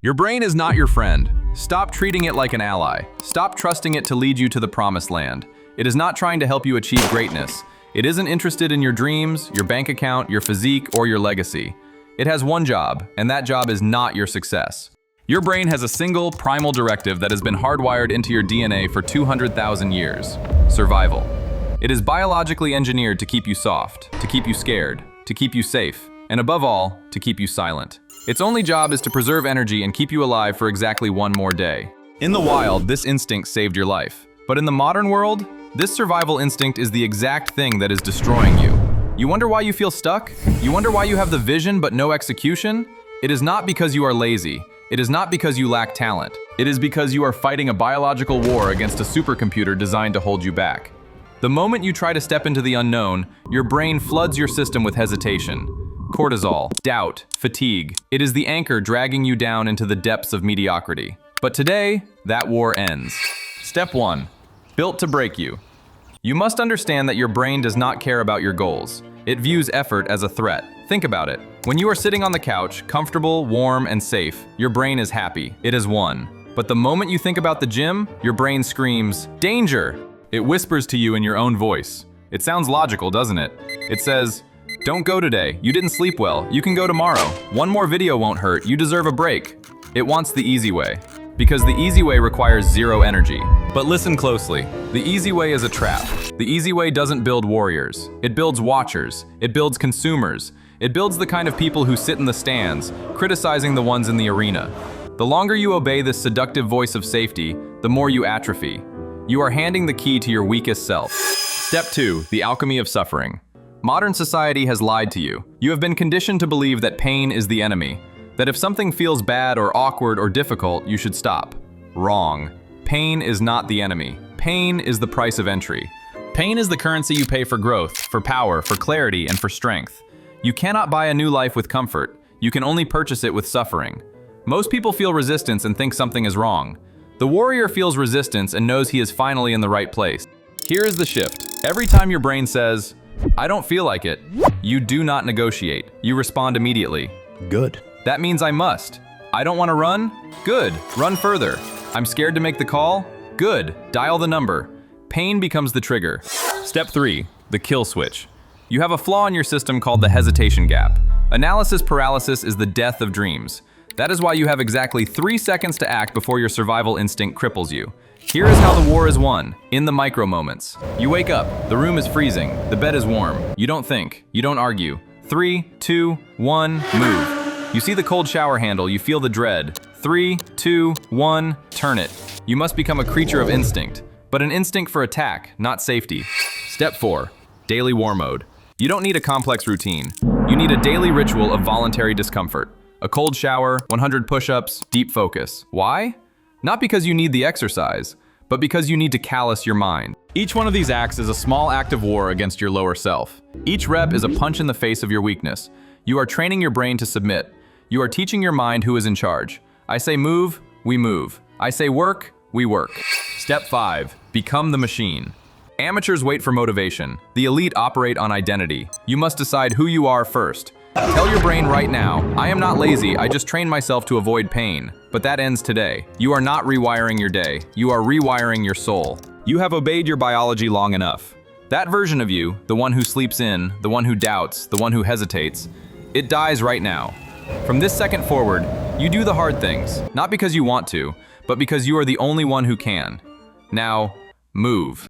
Your brain is not your friend. Stop treating it like an ally. Stop trusting it to lead you to the promised land. It is not trying to help you achieve greatness. It isn't interested in your dreams, your bank account, your physique, or your legacy. It has one job, and that job is not your success. Your brain has a single, primal directive that has been hardwired into your DNA for 200,000 years: survival. It is biologically engineered to keep you soft, to keep you scared, to keep you safe, and above all, to keep you silent. Its only job is to preserve energy and keep you alive for exactly one more day. In the wild, this instinct saved your life. But in the modern world, this survival instinct is the exact thing that is destroying you. You wonder why you feel stuck? You wonder why you have the vision but no execution? It is not because you are lazy. It is not because you lack talent. It is because you are fighting a biological war against a supercomputer designed to hold you back. The moment you try to step into the unknown, your brain floods your system with hesitation. Cortisol, doubt, fatigue. It is the anchor dragging you down into the depths of mediocrity. But today, that war ends. Step 1. Built to break you. You must understand that your brain does not care about your goals. It views effort as a threat. Think about it. When you are sitting on the couch, comfortable, warm, and safe, your brain is happy. It has won. But the moment you think about the gym, your brain screams, "Danger!" It whispers to you in your own voice. It sounds logical, doesn't it? It says, "Don't go today. You didn't sleep well. You can go tomorrow. One more video won't hurt. You deserve a break." It wants the easy way, because the easy way requires zero energy. But listen closely. The easy way is a trap. The easy way doesn't build warriors. It builds watchers. It builds consumers. It builds the kind of people who sit in the stands, criticizing the ones in the arena. The longer you obey this seductive voice of safety, the more you atrophy. You are handing the key to your weakest self. Step 2, the alchemy of suffering. Modern society has lied to you. You have been conditioned to believe that pain is the enemy, that if something feels bad or awkward or difficult, you should stop. Wrong. Pain is not the enemy. Pain is the price of entry. Pain is the currency you pay for growth, for power, for clarity, and for strength. You cannot buy a new life with comfort. You can only purchase it with suffering. Most people feel resistance and think something is wrong. The warrior feels resistance and knows he is finally in the right place. Here is the shift. Every time your brain says, "I don't feel like it," you do not negotiate. You respond immediately. Good. That means I must. I don't want to run? Good. Run further. I'm scared to make the call? Good. Dial the number. Pain becomes the trigger. Step 3, the kill switch. You have a flaw in your system called the hesitation gap. Analysis paralysis is the death of dreams. That is why you have exactly 3 seconds to act before your survival instinct cripples you. Here is how the war is won, in the micro moments. You wake up, the room is freezing, the bed is warm. You don't think, you don't argue. 3, 2, 1, move. You see the cold shower handle, you feel the dread. 3, 2, 1, turn it. You must become a creature of instinct, but an instinct for attack, not safety. Step 4, daily war mode. You don't need a complex routine. You need a daily ritual of voluntary discomfort. A cold shower, 100 push-ups, deep focus. Why? Not because you need the exercise, but because you need to callous your mind. Each one of these acts is a small act of war against your lower self. Each rep is a punch in the face of your weakness. You are training your brain to submit. You are teaching your mind who is in charge. I say move, we move. I say work, we work. Step 5, become the machine. Amateurs wait for motivation. The elite operate on identity. You must decide who you are first. Tell your brain right now, I am not lazy, I just train myself to avoid pain. But that ends today. You are not rewiring your day. You are rewiring your soul. You have obeyed your biology long enough. That version of you, the one who sleeps in, the one who doubts, the one who hesitates, it dies right now. From this second forward, you do the hard things, not because you want to, but because you are the only one who can. Now, move.